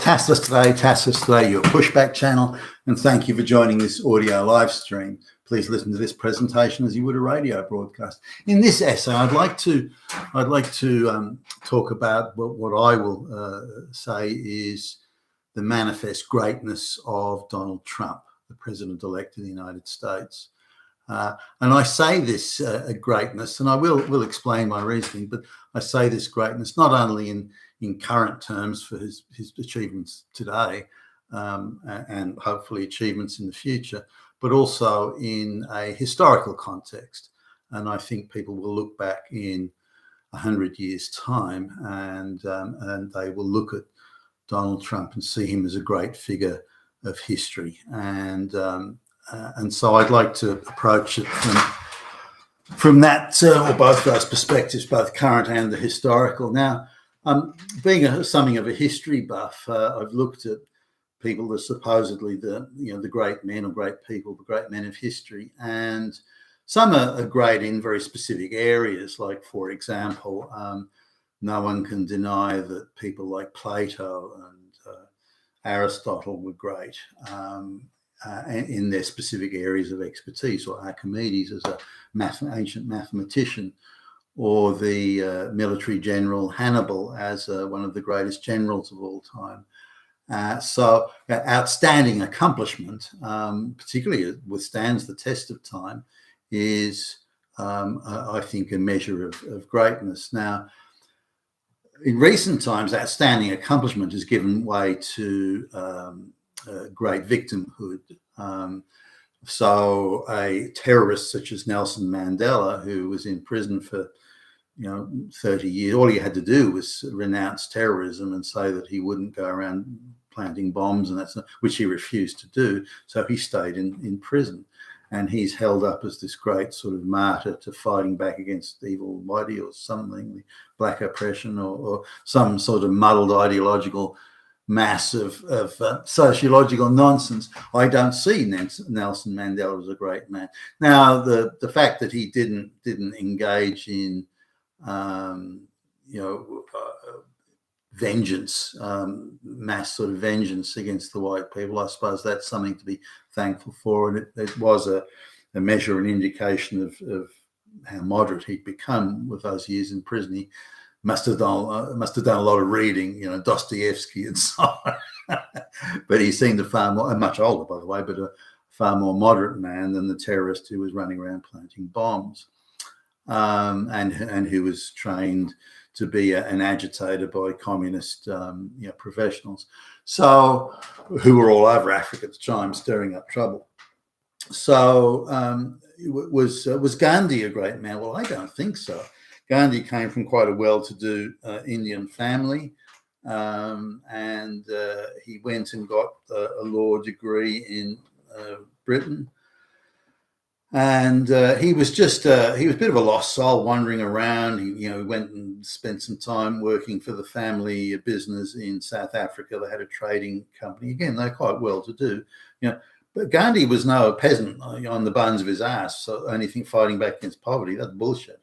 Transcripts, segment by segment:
Taskless Today, your pushback channel, and thank you for joining this audio live stream. Please listen to this presentation as you would a radio broadcast. In this essay, I'd like to talk about what I will say is the manifest greatness of Donald Trump, the president-elect of the United States. And I say this greatness, and I will explain my reasoning, but I say this greatness not only in current terms for his achievements today and hopefully achievements in the future, but also in a historical context. And I think people will look back in 100 years' time and they will look at Donald Trump and see him as a great figure of history. And so I'd like to approach it from that, or both those perspectives, both current and the historical. Now, being something of a history buff, I've looked at people that are supposedly the great men or great people, the great men of history, and some are great in very specific areas. Like, for example, no one can deny that people like Plato and Aristotle were great in their specific areas of expertise, or Archimedes as a ancient mathematician, or the military general Hannibal as one of the greatest generals of all time. So outstanding accomplishment, particularly withstands the test of time, is, I think, a measure of greatness. Now, in recent times, outstanding accomplishment has given way to great victimhood. So a terrorist such as Nelson Mandela, who was in prison for 30 years, all he had to do was renounce terrorism and say that he wouldn't go around planting bombs, and which he refused to do. So he stayed in prison, and he's held up as this great sort of martyr to fighting back against evil whitey or something, the black oppression, or some sort of muddled ideological mass of sociological nonsense. I don't see Nelson Mandela as a great man. Now, the fact that he didn't engage in vengeance, mass sort of vengeance against the white people, I suppose that's something to be thankful for, and it was a measure, an indication of how moderate he'd become with those years in prison. He must have done a lot of reading, Dostoevsky and so on. But he seemed much older, by the way, but a far more moderate man than the terrorist who was running around planting bombs, and who was trained to be an agitator by communist professionals, so who were all over Africa at the time, stirring up trouble. So was Gandhi a great man? Well, I don't think so. Gandhi came from quite a well-to-do Indian family, and he went and got a law degree in Britain. And he was a bit of a lost soul, wandering around. He went and spent some time working for the family business in South Africa. They had a trading company. Again, they're quite well-to-do, But Gandhi was no peasant on the bones of his ass. So anything fighting back against poverty, that's bullshit.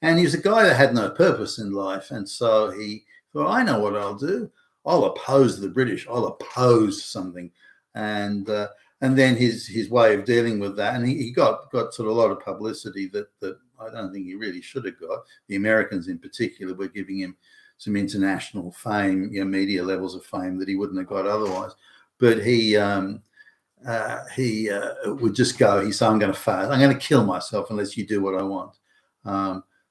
And he was a guy that had no purpose in life. And so he thought, I know what I'll do. I'll oppose the British. I'll oppose something. And then his way of dealing with that, and he got sort of a lot of publicity that I don't think he really should have got. The Americans in particular were giving him some international fame, media levels of fame that he wouldn't have got otherwise. But he would just go, he'd say, I'm going to fail. I'm going to kill myself unless you do what I want.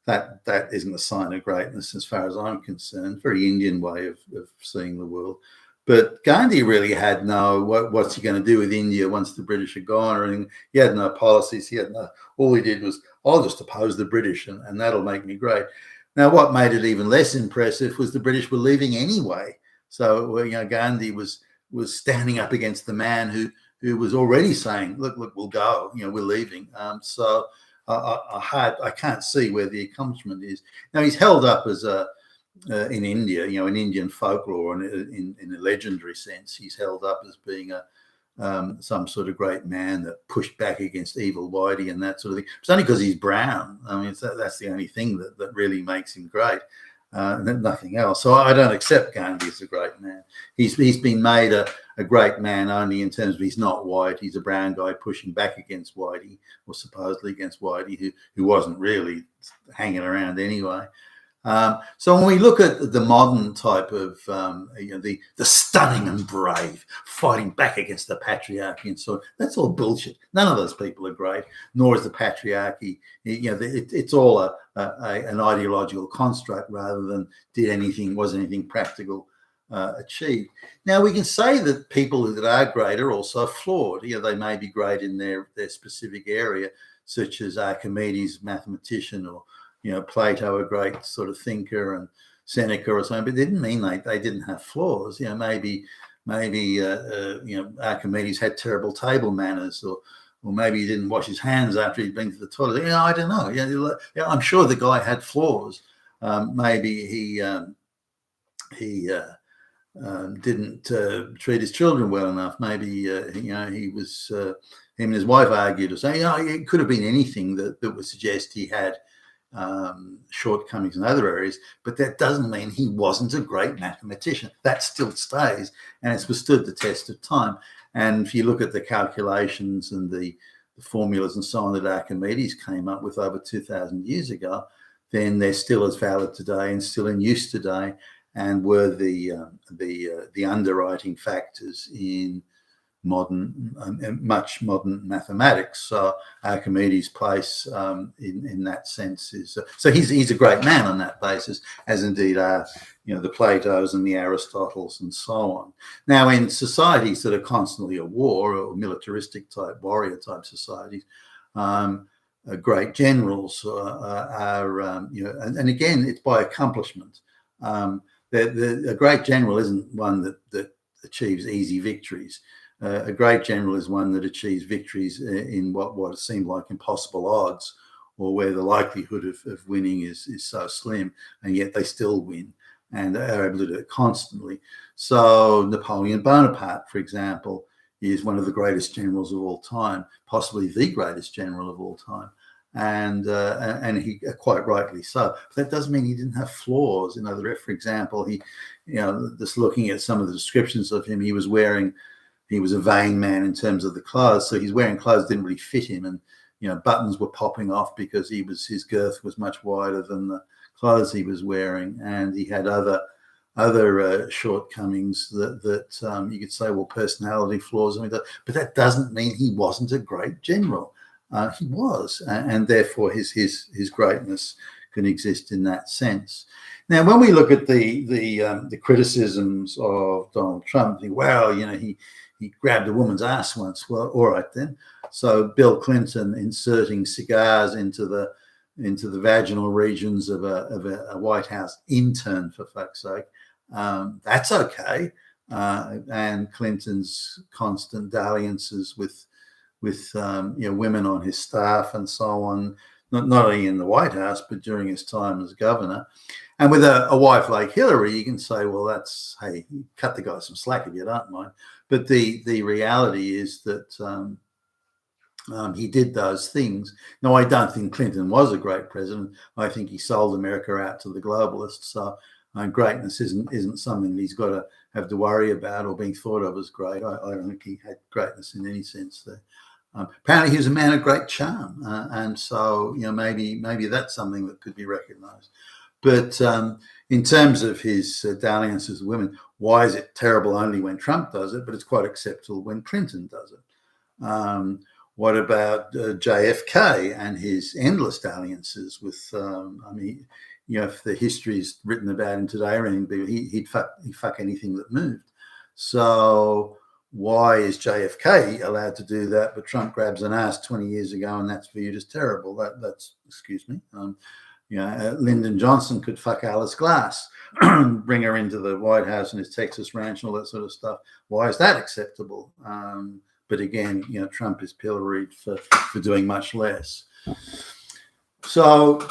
That isn't a sign of greatness as far as I'm concerned. Very Indian way of seeing the world. But Gandhi really had no, what's he going to do with India once the British are gone or anything? He had no policies. All he did was, I'll just oppose the British and that'll make me great. Now, what made it even less impressive was the British were leaving anyway. So, Gandhi was standing up against the man who was already saying, look, we'll go, we're leaving. So I can't see where the accomplishment is. Now, he's held up as in India, in Indian folklore, and in a legendary sense, he's held up as being some sort of great man that pushed back against evil whitey and that sort of thing. It's only because he's brown. I mean, that's the only thing that really makes him great. nothing else. So I don't accept Gandhi as a great man. He's been made a great man only in terms of he's not white. He's a brown guy pushing back against Whitey, or supposedly against Whitey, who wasn't really hanging around anyway. So when we look at the modern type of, the stunning and brave, fighting back against the patriarchy and so on, that's all bullshit. None of those people are great, nor is the patriarchy. It's all an ideological construct rather than was anything practical achieved. Now, we can say that people that are great are also flawed. They may be great in their specific area, such as Archimedes, mathematician, or Plato, a great sort of thinker, and Seneca or something, but it didn't mean they didn't have flaws. Maybe Archimedes had terrible table manners, or maybe he didn't wash his hands after he'd been to the toilet. I don't know. I'm sure the guy had flaws. Maybe he didn't treat his children well enough. Maybe he was him and his wife argued or something. It could have been anything that would suggest he had shortcomings in other areas, but that doesn't mean he wasn't a great mathematician. That still stays, and it's withstood the test of time. And if you look at the calculations and the formulas and so on that Archimedes came up with over 2,000 years ago, then they're still as valid today and still in use today, and were the underwriting factors in much modern mathematics. So Archimedes' place in that sense is so he's a great man on that basis, as indeed are the Platos and the Aristotles and so on. Now, in societies that are constantly at war, or militaristic type, warrior type societies, great generals are and again, it's by accomplishment. A great general isn't one that achieves easy victories. A great general is one that achieves victories in what seemed like impossible odds, or where the likelihood of winning is so slim, and yet they still win and are able to do it constantly. So Napoleon Bonaparte, for example, is one of the greatest generals of all time, possibly the greatest general of all time, and he quite rightly so. But that doesn't mean he didn't have flaws. For example, he, just looking at some of the descriptions of him, he was a vain man in terms of the clothes. So he's wearing clothes that didn't really fit him, and buttons were popping off because his girth was much wider than the clothes he was wearing, and he had other shortcomings that you could say, well, personality flaws, but that doesn't mean he wasn't a great general. He was, and therefore his greatness can exist in that sense. Now, when we look at the criticisms of Donald Trump, he grabbed a woman's ass once. Well, all right then. So Bill Clinton inserting cigars into the vaginal regions of a White House intern, for fuck's sake, that's okay. And Clinton's constant dalliances with women on his staff and so on, not only in the White House but during his time as governor. And with a wife like Hillary, you can say, well, hey, cut the guy some slack if you don't mind. But the reality is that he did those things. Now, I don't think Clinton was a great president. I think he sold America out to the globalists. So greatness isn't something that he's got to have to worry about or being thought of as great. I don't think he had greatness in any sense there. Apparently, he was a man of great charm, and so maybe that's something that could be recognised. But in terms of his dalliances with women, why is it terrible only when Trump does it, but it's quite acceptable when Clinton does it? What about JFK and his endless dalliances with, if the history is written about him today or anything, he'd fuck anything that moved. So why is JFK allowed to do that, but Trump grabs an ass 20 years ago and that's viewed as terrible? That's excuse me. Lyndon Johnson could fuck Alice Glass, bring her into the White House and his Texas ranch and all that sort of stuff. Why is that acceptable? But again, Trump is pilloried for doing much less. So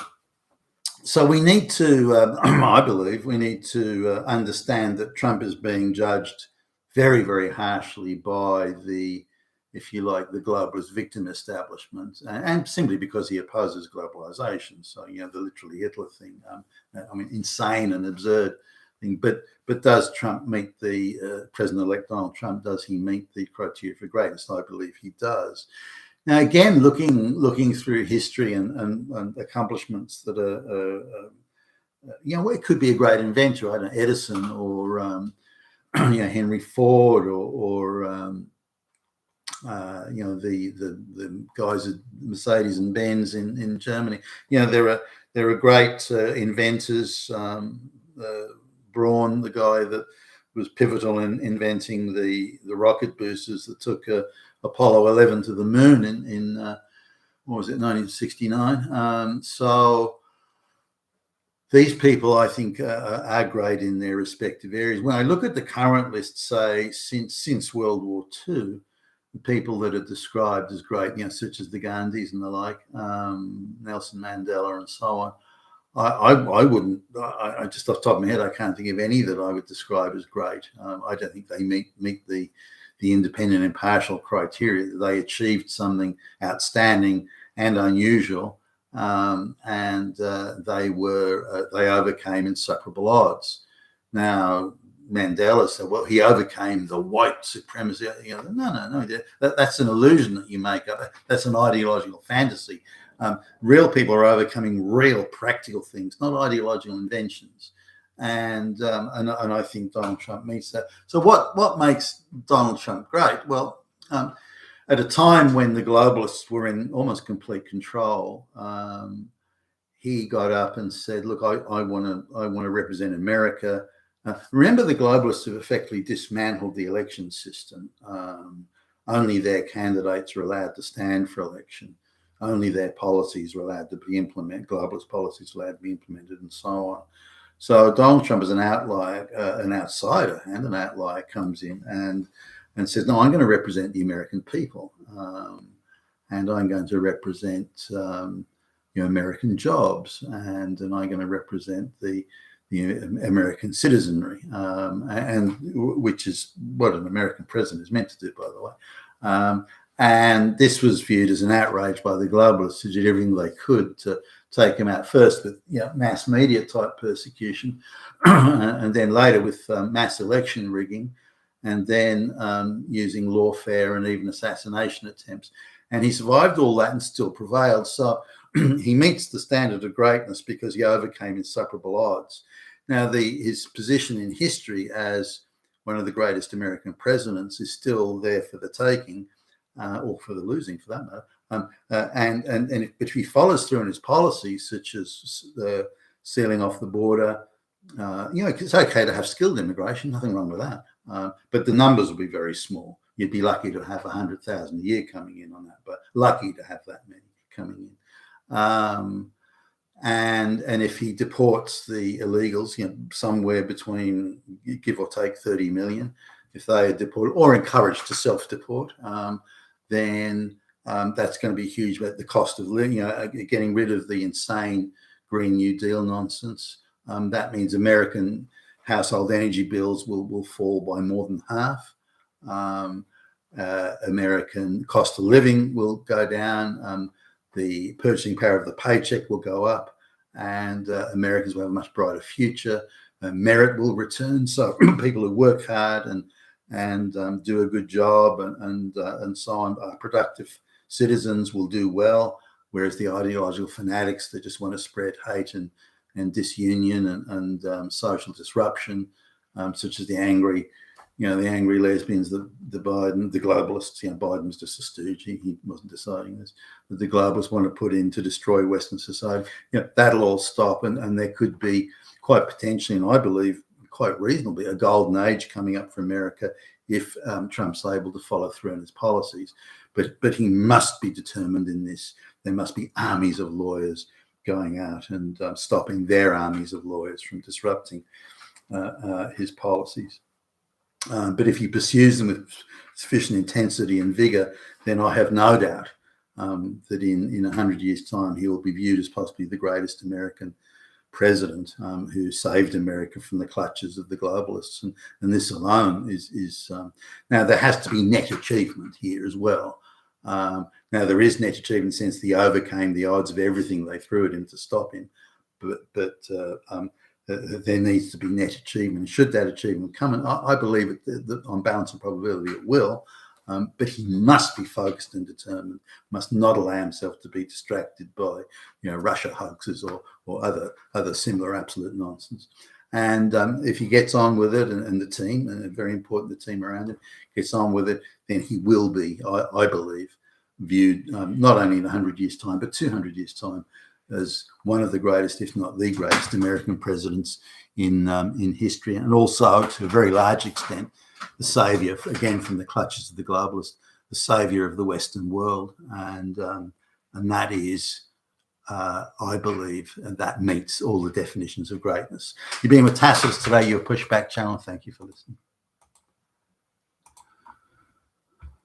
we need to, I believe, we need to understand that Trump is being judged very, very harshly by the if you like, the globalist victim establishment, and simply because he opposes globalization. So, the literally Hitler thing, insane and absurd thing. But does Trump meet the President-elect Donald Trump? Does he meet the criteria for greatness? I believe he does. Now, again, looking through history and accomplishments that are it could be a great inventor, I don't know, Edison or Henry Ford or the guys at Mercedes and Benz in Germany. There are great inventors. Braun, the guy that was pivotal in inventing the rocket boosters that took Apollo 11 to the moon in what was it, 1969. So these people, I think, are great in their respective areas. When I look at the current list, say since World War II, the people that are described as great, such as the Gandhis and the like, Nelson Mandela and so on, I wouldn't. I just off the top of my head, I can't think of any that I would describe as great. I don't think they meet the independent, impartial criteria. They achieved something outstanding and unusual, and they overcame insuperable odds. Now, Mandela said, well, he overcame the white supremacy. No. That's an illusion that you make up. That's an ideological fantasy. Real people are overcoming real practical things, not ideological inventions. And I think Donald Trump meets that. So what makes Donald Trump great? Well, at a time when the globalists were in almost complete control, he got up and said, look, I want to represent America. Remember, the globalists have effectively dismantled the election system. Only their candidates are allowed to stand for election. Only their policies are allowed to be implemented. Globalist policies are allowed to be implemented, and so on. So Donald Trump is an outlier, an outsider, and an outlier comes in and says, no, I'm going to represent the American people, and I'm going to represent American jobs, and I'm going to represent the American citizenry, and which is what an American president is meant to do, by the way. And this was viewed as an outrage by the globalists, who did everything they could to take him out, first with mass media type persecution, and then later with mass election rigging, and then using lawfare and even assassination attempts. And he survived all that and still prevailed. So he meets the standard of greatness because he overcame insuperable odds. Now, his position in history as one of the greatest American presidents is still there for the taking, or for the losing, for that matter. But if he follows through on his policies, such as sealing off the border, it's okay to have skilled immigration, nothing wrong with that. But the numbers will be very small. You'd be lucky to have 100,000 a year coming in on that, but lucky to have that many coming in. And if he deports the illegals, somewhere between, give or take, 30 million, if they are deported or encouraged to self-deport, then that's going to be huge. But the cost of living, getting rid of the insane Green New Deal nonsense, that means American household energy bills will fall by more than half. American cost of living will go down. The purchasing power of the paycheck will go up, and Americans will have a much brighter future. Merit will return. So people who work hard and do a good job and so on, productive citizens will do well, whereas the ideological fanatics that just want to spread hate and disunion and social disruption, such as the angry lesbians, the globalists. Biden was just a stooge. He wasn't deciding this. But the globalists want to put in to destroy Western society. That'll all stop, and there could be quite potentially, and I believe quite reasonably, a golden age coming up for America if Trump's able to follow through on his policies. But he must be determined in this. There must be armies of lawyers going out and stopping their armies of lawyers from disrupting his policies. But if he pursues them with sufficient intensity and vigor, then I have no doubt that in 100 years' time, he will be viewed as possibly the greatest American president who saved America from the clutches of the globalists, and this alone is now there has to be net achievement here as well. Now there is net achievement since he overcame the odds of everything they threw at him to stop him, but there needs to be net achievement. Should that achievement come, and I believe that on balance and probability it will, but he must be focused and determined, must not allow himself to be distracted by, Russia hoaxes or other similar absolute nonsense. And if he gets on with it, and the team, and very important, the team around him gets on with it, then he will be, I believe, viewed not only in 100 years' time, but 200 years' time as one of the greatest, if not the greatest, American presidents in history, and also to a very large extent the saviour, again from the clutches of the globalists, the saviour of the Western world, and that is, I believe, and that meets all the definitions of greatness. You've been with Tacitus today, your Pushback channel. Thank you for listening.